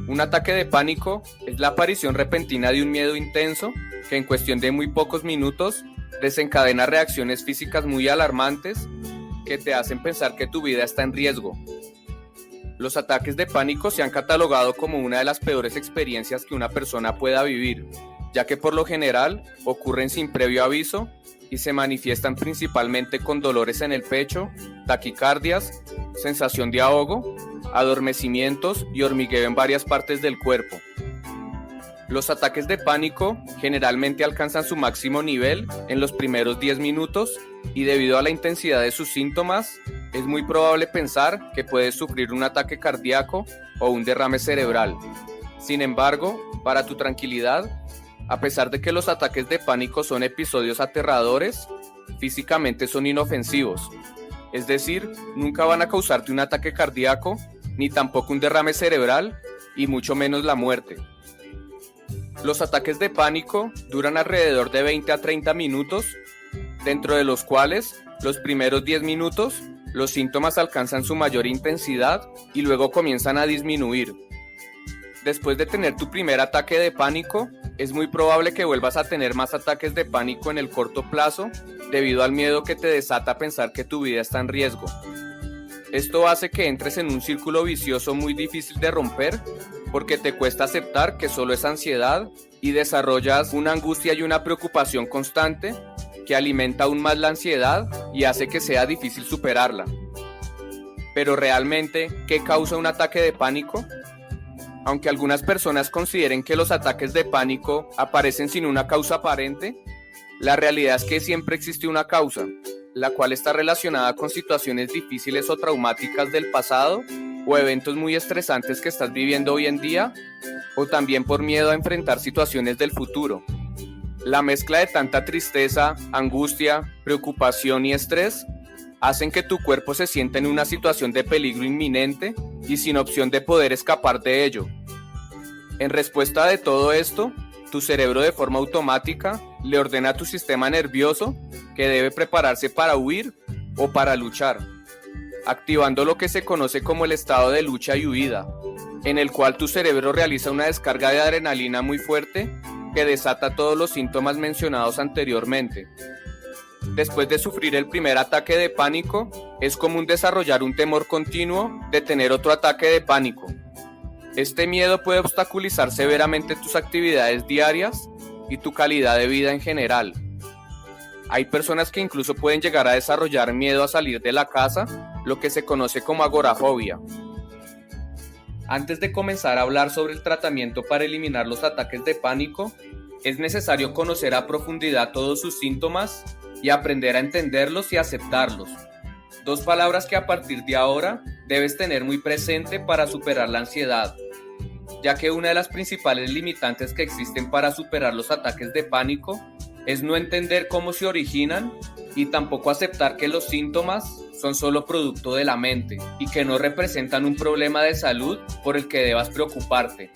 Un ataque de pánico es la aparición repentina de un miedo intenso que en cuestión de muy pocos minutos desencadena reacciones físicas muy alarmantes que te hacen pensar que tu vida está en riesgo. Los ataques de pánico se han catalogado como una de las peores experiencias que una persona pueda vivir, ya que por lo general ocurren sin previo aviso y se manifiestan principalmente con dolores en el pecho, taquicardias, sensación de ahogo, adormecimientos y hormigueo en varias partes del cuerpo. Los ataques de pánico generalmente alcanzan su máximo nivel en los primeros 10 minutos y debido a la intensidad de sus síntomas, es muy probable pensar que puedes sufrir un ataque cardíaco o un derrame cerebral. Sin embargo, para tu tranquilidad, a pesar de que los ataques de pánico son episodios aterradores, físicamente son inofensivos. Es decir, nunca van a causarte un ataque cardíaco, ni tampoco un derrame cerebral, y mucho menos la muerte. Los ataques de pánico duran alrededor de 20 a 30 minutos, dentro de los cuales, los primeros 10 minutos, los síntomas alcanzan su mayor intensidad y luego comienzan a disminuir. Después de tener tu primer ataque de pánico, es muy probable que vuelvas a tener más ataques de pánico en el corto plazo debido al miedo que te desata pensar que tu vida está en riesgo. Esto hace que entres en un círculo vicioso muy difícil de romper porque te cuesta aceptar que solo es ansiedad y desarrollas una angustia y una preocupación constante que alimenta aún más la ansiedad y hace que sea difícil superarla. Pero realmente, ¿qué causa un ataque de pánico? Aunque algunas personas consideren que los ataques de pánico aparecen sin una causa aparente, la realidad es que siempre existe una causa, la cual está relacionada con situaciones difíciles o traumáticas del pasado o eventos muy estresantes que estás viviendo hoy en día, o también por miedo a enfrentar situaciones del futuro. La mezcla de tanta tristeza, angustia, preocupación y estrés hacen que tu cuerpo se sienta en una situación de peligro inminente y sin opción de poder escapar de ello. En respuesta de todo esto, tu cerebro de forma automática le ordena a tu sistema nervioso que debe prepararse para huir o para luchar, activando lo que se conoce como el estado de lucha y huida, en el cual tu cerebro realiza una descarga de adrenalina muy fuerte que desata todos los síntomas mencionados anteriormente. Después de sufrir el primer ataque de pánico, es común desarrollar un temor continuo de tener otro ataque de pánico. Este miedo puede obstaculizar severamente tus actividades diarias y tu calidad de vida en general. Hay personas que incluso pueden llegar a desarrollar miedo a salir de la casa, lo que se conoce como agorafobia. Antes de comenzar a hablar sobre el tratamiento para eliminar los ataques de pánico, es necesario conocer a profundidad todos sus síntomas y aprender a entenderlos y aceptarlos. Dos palabras que a partir de ahora debes tener muy presente para superar la ansiedad, ya que una de las principales limitantes que existen para superar los ataques de pánico es no entender cómo se originan y tampoco aceptar que los síntomas son solo producto de la mente y que no representan un problema de salud por el que debas preocuparte.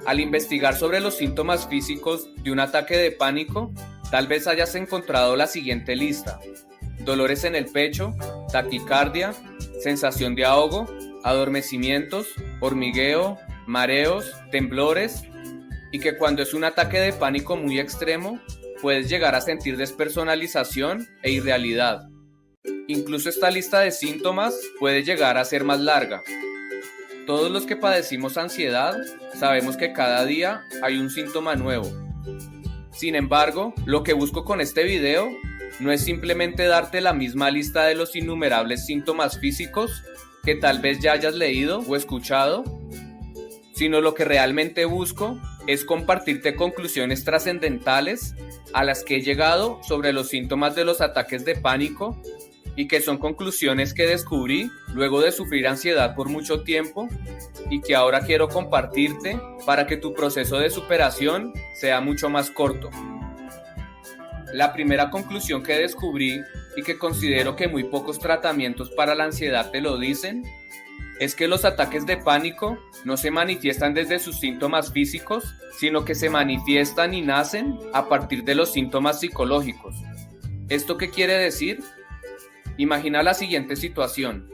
Al investigar sobre los síntomas físicos de un ataque de pánico, tal vez hayas encontrado la siguiente lista: dolores en el pecho, taquicardia, sensación de ahogo, adormecimientos, hormigueo, mareos, temblores, y que cuando es un ataque de pánico muy extremo, puedes llegar a sentir despersonalización e irrealidad. Incluso esta lista de síntomas puede llegar a ser más larga. Todos los que padecimos ansiedad sabemos que cada día hay un síntoma nuevo. Sin embargo, lo que busco con este video no es simplemente darte la misma lista de los innumerables síntomas físicos que tal vez ya hayas leído o escuchado, sino lo que realmente busco es compartirte conclusiones trascendentales a las que he llegado sobre los síntomas de los ataques de pánico y que son conclusiones que descubrí luego de sufrir ansiedad por mucho tiempo y que ahora quiero compartirte para que tu proceso de superación sea mucho más corto. La primera conclusión que descubrí y que considero que muy pocos tratamientos para la ansiedad te lo dicen es que los ataques de pánico no se manifiestan desde sus síntomas físicos, sino que se manifiestan y nacen a partir de los síntomas psicológicos. ¿Esto qué quiere decir? Imagina la siguiente situación.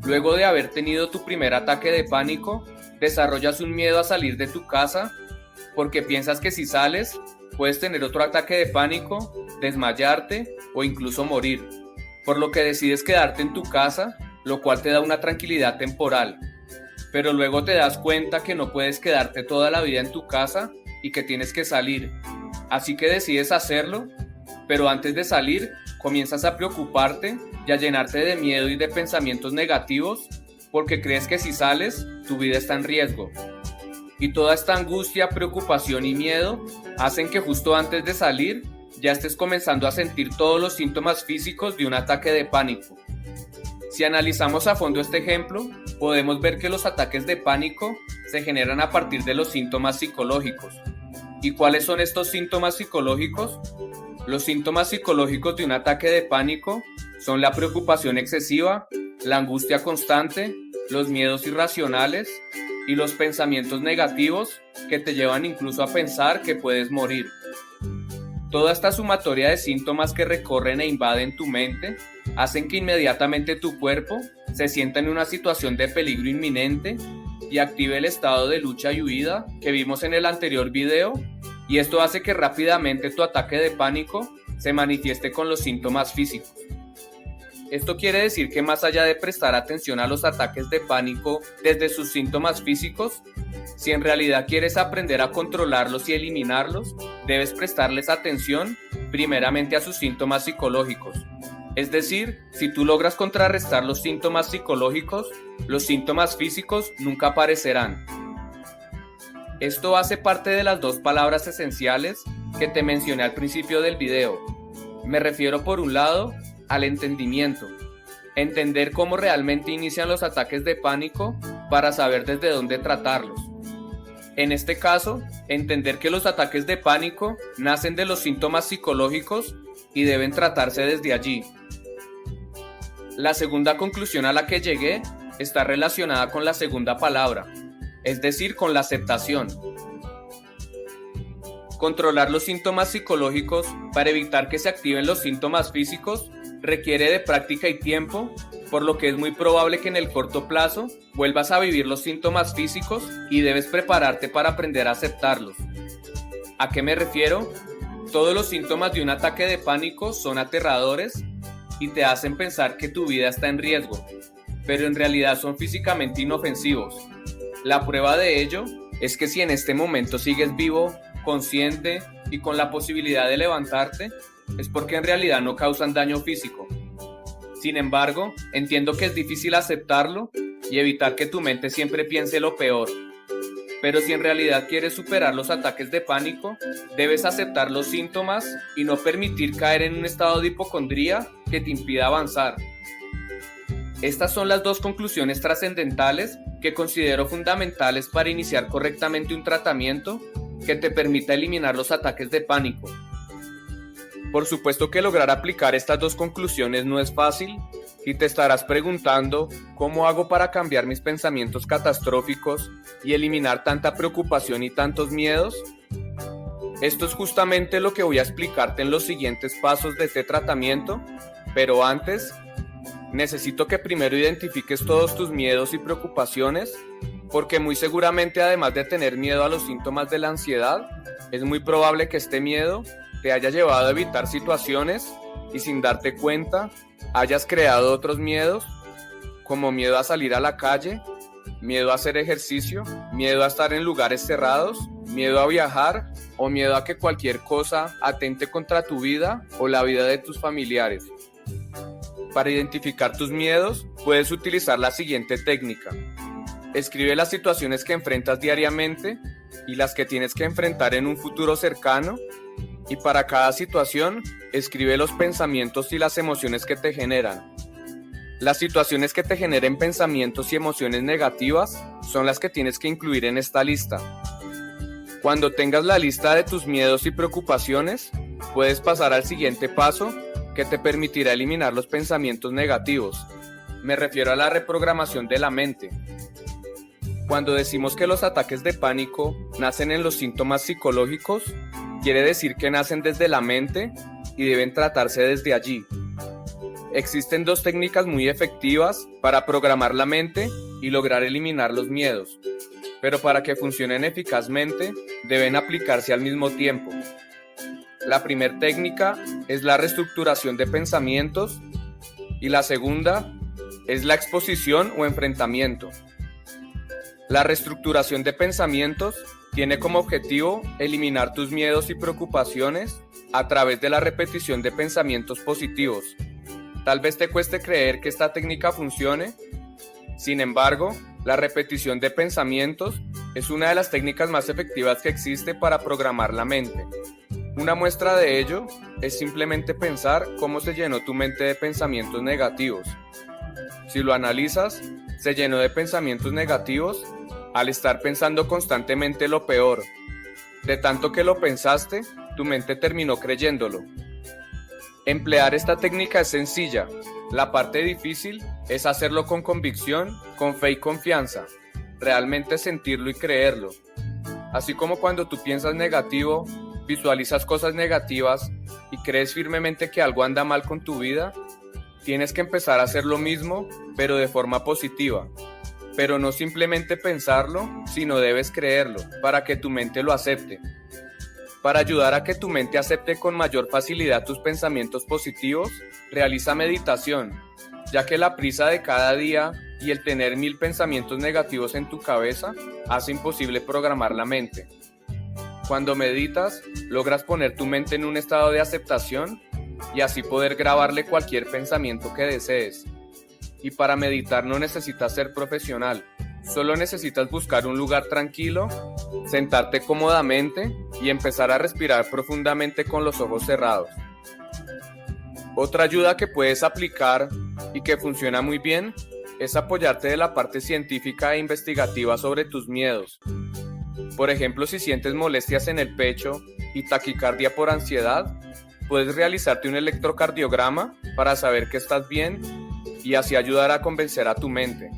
Luego de haber tenido tu primer ataque de pánico, Desarrollas un miedo a salir de tu casa porque piensas que si sales puedes tener otro ataque de pánico, desmayarte o incluso morir, por lo que decides quedarte en tu casa, lo cual te da una tranquilidad temporal. Pero luego te das cuenta que no puedes quedarte toda la vida en tu casa y que tienes que salir. Así que decides hacerlo, pero antes de salir comienzas a preocuparte y a llenarte de miedo y de pensamientos negativos porque crees que si sales, tu vida está en riesgo. Y toda esta angustia, preocupación y miedo hacen que justo antes de salir ya estés comenzando a sentir todos los síntomas físicos de un ataque de pánico. Si analizamos a fondo este ejemplo, podemos ver que los ataques de pánico se generan a partir de los síntomas psicológicos. ¿Y cuáles son estos síntomas psicológicos? Los síntomas psicológicos de un ataque de pánico son la preocupación excesiva, la angustia constante, los miedos irracionales y los pensamientos negativos que te llevan incluso a pensar que puedes morir. Toda esta sumatoria de síntomas que recorren e invaden tu mente hacen que inmediatamente tu cuerpo se sienta en una situación de peligro inminente y active el estado de lucha y huida que vimos en el anterior video, y esto hace que rápidamente tu ataque de pánico se manifieste con los síntomas físicos. Esto quiere decir que más allá de prestar atención a los ataques de pánico desde sus síntomas físicos, si en realidad quieres aprender a controlarlos y eliminarlos, debes prestarles atención primeramente a sus síntomas psicológicos. Es decir, si tú logras contrarrestar los síntomas psicológicos, los síntomas físicos nunca aparecerán. Esto hace parte de las dos palabras esenciales que te mencioné al principio del video. Me refiero por un lado al entendimiento. Entender cómo realmente inician los ataques de pánico para saber desde dónde tratarlos. En este caso, entender que los ataques de pánico nacen de los síntomas psicológicos y deben tratarse desde allí. La segunda conclusión a la que llegué está relacionada con la segunda palabra, es decir, con la aceptación. Controlar los síntomas psicológicos para evitar que se activen los síntomas físicos requiere de práctica y tiempo, por lo que es muy probable que en el corto plazo vuelvas a vivir los síntomas físicos y debes prepararte para aprender a aceptarlos. ¿A qué me refiero? Todos los síntomas de un ataque de pánico son aterradores y te hacen pensar que tu vida está en riesgo, pero en realidad son físicamente inofensivos. La prueba de ello es que si en este momento sigues vivo, consciente y con la posibilidad de levantarte, es porque en realidad no causan daño físico. Sin embargo, entiendo que es difícil aceptarlo y evitar que tu mente siempre piense lo peor. Pero si en realidad quieres superar los ataques de pánico, debes aceptar los síntomas y no permitir caer en un estado de hipocondría que te impida avanzar. Estas son las dos conclusiones trascendentales que considero fundamentales para iniciar correctamente un tratamiento que te permita eliminar los ataques de pánico. Por supuesto que lograr aplicar estas dos conclusiones no es fácil y te estarás preguntando ¿cómo hago para cambiar mis pensamientos catastróficos y eliminar tanta preocupación y tantos miedos? Esto es justamente lo que voy a explicarte en los siguientes pasos de este tratamiento, pero antes necesito que primero identifiques todos tus miedos y preocupaciones, porque muy seguramente además de tener miedo a los síntomas de la ansiedad, es muy probable que este miedo te haya llevado a evitar situaciones y sin darte cuenta hayas creado otros miedos, como miedo a salir a la calle, miedo a hacer ejercicio, miedo a estar en lugares cerrados, miedo a viajar o miedo a que cualquier cosa atente contra tu vida o la vida de tus familiares. Para identificar tus miedos, puedes utilizar la siguiente técnica. Escribe las situaciones que enfrentas diariamente y las que tienes que enfrentar en un futuro cercano, y para cada situación, escribe los pensamientos y las emociones que te generan. Las situaciones que te generen pensamientos y emociones negativas son las que tienes que incluir en esta lista. Cuando tengas la lista de tus miedos y preocupaciones, puedes pasar al siguiente paso que te permitirá eliminar los pensamientos negativos. Me refiero a la reprogramación de la mente. Cuando decimos que los ataques de pánico nacen en los síntomas psicológicos, quiere decir que nacen desde la mente y deben tratarse desde allí. Existen dos técnicas muy efectivas para programar la mente y lograr eliminar los miedos. pero para que funcionen eficazmente deben aplicarse al mismo tiempo. La primera técnica es la reestructuración de pensamientos y la segunda es la exposición o enfrentamiento. La reestructuración de pensamientos tiene como objetivo eliminar tus miedos y preocupaciones a través de la repetición de pensamientos positivos. Tal vez te cueste creer que esta técnica funcione. Sin embargo, la repetición de pensamientos es una de las técnicas más efectivas que existe para programar la mente. Una muestra de ello es simplemente pensar cómo se llenó tu mente de pensamientos negativos. Si lo analizas, se llenó de pensamientos negativos al estar pensando constantemente lo peor. De tanto que lo pensaste, tu mente terminó creyéndolo. Emplear esta técnica es sencilla. La parte difícil es hacerlo con convicción, con fe y confianza. Realmente sentirlo y creerlo. Así como cuando tú piensas negativo, visualizas cosas negativas y crees firmemente que algo anda mal con tu vida, tienes que empezar a hacer lo mismo, pero de forma positiva. Pero no simplemente pensarlo, sino debes creerlo, para que tu mente lo acepte. Para ayudar a que tu mente acepte con mayor facilidad tus pensamientos positivos, realiza meditación, ya que la prisa de cada día y el tener 1000 pensamientos negativos en tu cabeza hace imposible programar la mente. Cuando meditas, logras poner tu mente en un estado de aceptación y así poder grabarle cualquier pensamiento que desees. Y para meditar no necesitas ser profesional, solo necesitas buscar un lugar tranquilo, sentarte cómodamente y empezar a respirar profundamente con los ojos cerrados. Otra ayuda que puedes aplicar y que funciona muy bien es apoyarte de la parte científica e investigativa sobre tus miedos. Por ejemplo, si sientes molestias en el pecho y taquicardia por ansiedad, puedes realizarte un electrocardiograma para saber que estás bien y así ayudar a convencer a tu mente.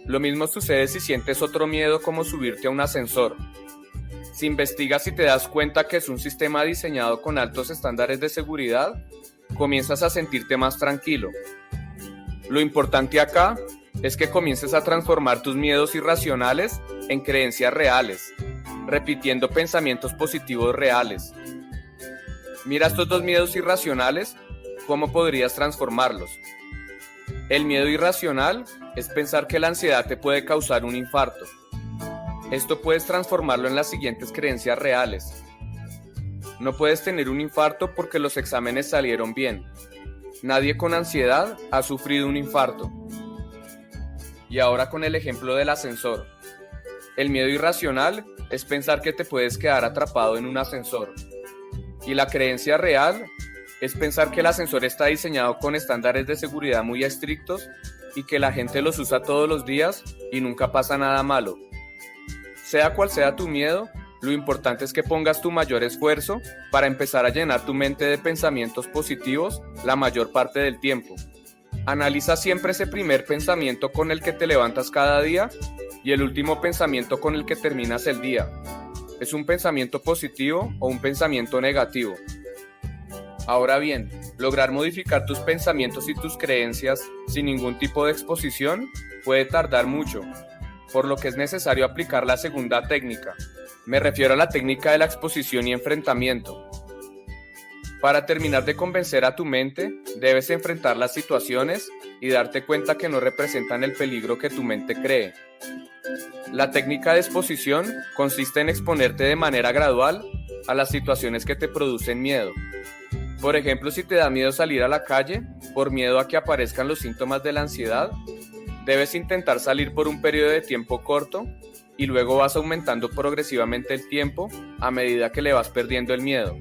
Lo mismo sucede si sientes otro miedo como subirte a un ascensor. Si investigas y te das cuenta que es un sistema diseñado con altos estándares de seguridad, comienzas a sentirte más tranquilo. Lo importante acá es que comiences a transformar tus miedos irracionales en creencias reales, repitiendo pensamientos positivos reales. Mira estos dos miedos irracionales, ¿cómo podrías transformarlos? El miedo irracional es pensar que la ansiedad te puede causar un infarto. Esto puedes transformarlo en las siguientes creencias reales. No puedes tener un infarto porque los exámenes salieron bien. Nadie con ansiedad ha sufrido un infarto. Y ahora con el ejemplo del ascensor. El miedo irracional es pensar que te puedes quedar atrapado en un ascensor. Y la creencia real es pensar que el ascensor está diseñado con estándares de seguridad muy estrictos y que la gente los usa todos los días y nunca pasa nada malo. Sea cual sea tu miedo, lo importante es que pongas tu mayor esfuerzo para empezar a llenar tu mente de pensamientos positivos la mayor parte del tiempo. Analiza siempre ese primer pensamiento con el que te levantas cada día y el último pensamiento con el que terminas el día. ¿Es un pensamiento positivo o un pensamiento negativo? Ahora bien, lograr modificar tus pensamientos y tus creencias sin ningún tipo de exposición puede tardar mucho, por lo que es necesario aplicar la segunda técnica. Me refiero a la técnica de la exposición y enfrentamiento. Para terminar de convencer a tu mente, debes enfrentar las situaciones y darte cuenta que no representan el peligro que tu mente cree. La técnica de exposición consiste en exponerte de manera gradual a las situaciones que te producen miedo. Por ejemplo, si te da miedo salir a la calle por miedo a que aparezcan los síntomas de la ansiedad, debes intentar salir por un periodo de tiempo corto y luego vas aumentando progresivamente el tiempo a medida que le vas perdiendo el miedo.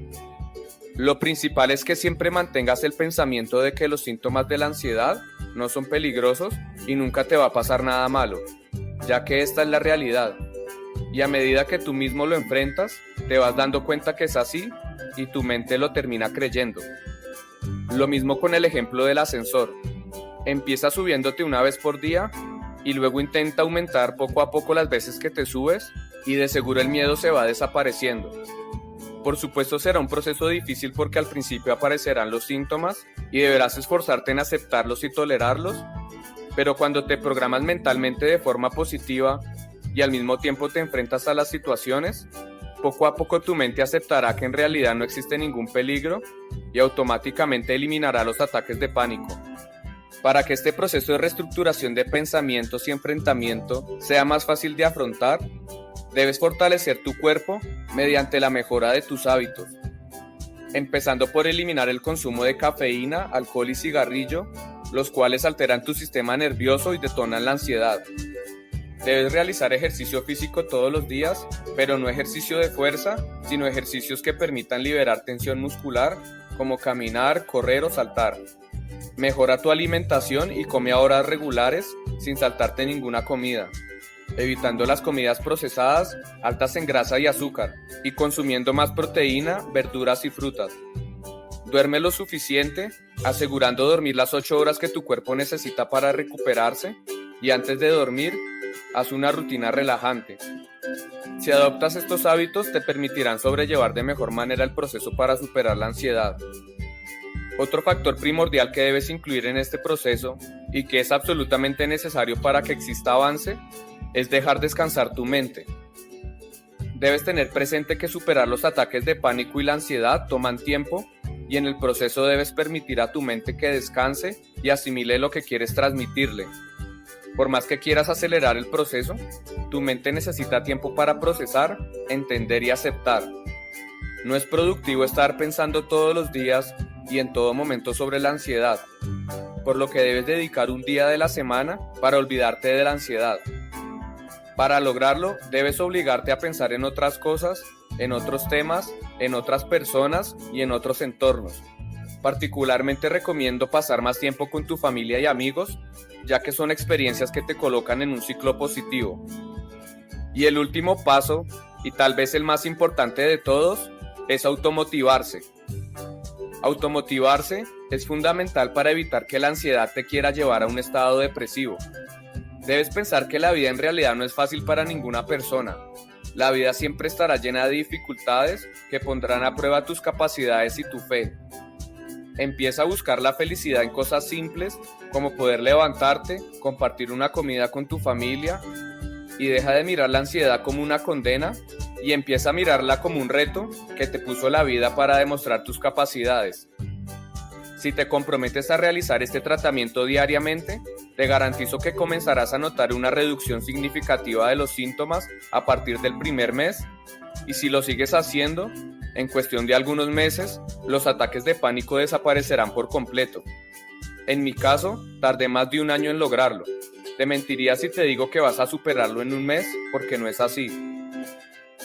Lo principal es que siempre mantengas el pensamiento de que los síntomas de la ansiedad no son peligrosos y nunca te va a pasar nada malo, ya que esta es la realidad. Y a medida que tú mismo lo enfrentas, te vas dando cuenta que es así y tu mente lo termina creyendo. Lo mismo con el ejemplo del ascensor. Empieza subiéndote una vez por día y luego intenta aumentar poco a poco las veces que te subes y de seguro el miedo se va desapareciendo. Por supuesto será un proceso difícil porque al principio aparecerán los síntomas y deberás esforzarte en aceptarlos y tolerarlos, pero cuando te programas mentalmente de forma positiva y al mismo tiempo te enfrentas a las situaciones, poco a poco tu mente aceptará que en realidad no existe ningún peligro y automáticamente eliminará los ataques de pánico. Para que este proceso de reestructuración de pensamientos y enfrentamiento sea más fácil de afrontar, debes fortalecer tu cuerpo mediante la mejora de tus hábitos, empezando por eliminar el consumo de cafeína, alcohol y cigarrillo, los cuales alteran tu sistema nervioso y detonan la ansiedad. Debes realizar ejercicio físico todos los días, pero no ejercicio de fuerza, sino ejercicios que permitan liberar tensión muscular, como caminar, correr o saltar. Mejora tu alimentación y come a horas regulares sin saltarte ninguna comida, evitando las comidas procesadas, altas en grasa y azúcar, y consumiendo más proteína, verduras y frutas. Duerme lo suficiente, asegurando dormir las 8 horas que tu cuerpo necesita para recuperarse, y antes de dormir, haz una rutina relajante. Si adoptas estos hábitos, te permitirán sobrellevar de mejor manera el proceso para superar la ansiedad. Otro factor primordial que debes incluir en este proceso, y que es absolutamente necesario para que exista avance, es dejar descansar tu mente. Debes tener presente que superar los ataques de pánico y la ansiedad toman tiempo, y en el proceso debes permitir a tu mente que descanse y asimile lo que quieres transmitirle. Por más que quieras acelerar el proceso, tu mente necesita tiempo para procesar, entender y aceptar. No es productivo estar pensando todos los días y en todo momento sobre la ansiedad, por lo que debes dedicar un día de la semana para olvidarte de la ansiedad. Para lograrlo, debes obligarte a pensar en otras cosas, en otros temas, en otras personas y en otros entornos. Particularmente recomiendo pasar más tiempo con tu familia y amigos, ya que son experiencias que te colocan en un ciclo positivo. Y el último paso, y tal vez el más importante de todos, es automotivarse. Automotivarse es fundamental para evitar que la ansiedad te quiera llevar a un estado depresivo. Debes pensar que la vida en realidad no es fácil para ninguna persona. La vida siempre estará llena de dificultades que pondrán a prueba tus capacidades y tu fe. Empieza a buscar la felicidad en cosas simples, como poder levantarte, compartir una comida con tu familia, y deja de mirar la ansiedad como una condena y empieza a mirarla como un reto que te puso la vida para demostrar tus capacidades. Si te comprometes a realizar este tratamiento diariamente, te garantizo que comenzarás a notar una reducción significativa de los síntomas a partir del primer mes, y si lo sigues haciendo, en cuestión de algunos meses, los ataques de pánico desaparecerán por completo. En mi caso, tardé más de un año en lograrlo. Te mentiría si te digo que vas a superarlo en un mes, porque no es así.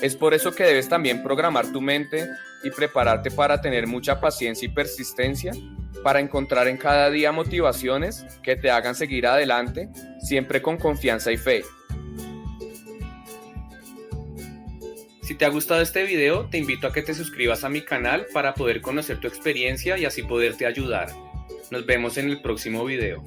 Es por eso que debes también programar tu mente y prepararte para tener mucha paciencia y persistencia, para encontrar en cada día motivaciones que te hagan seguir adelante, siempre con confianza y fe. Si te ha gustado este video, te invito a que te suscribas a mi canal para poder conocer tu experiencia y así poderte ayudar. Nos vemos en el próximo video.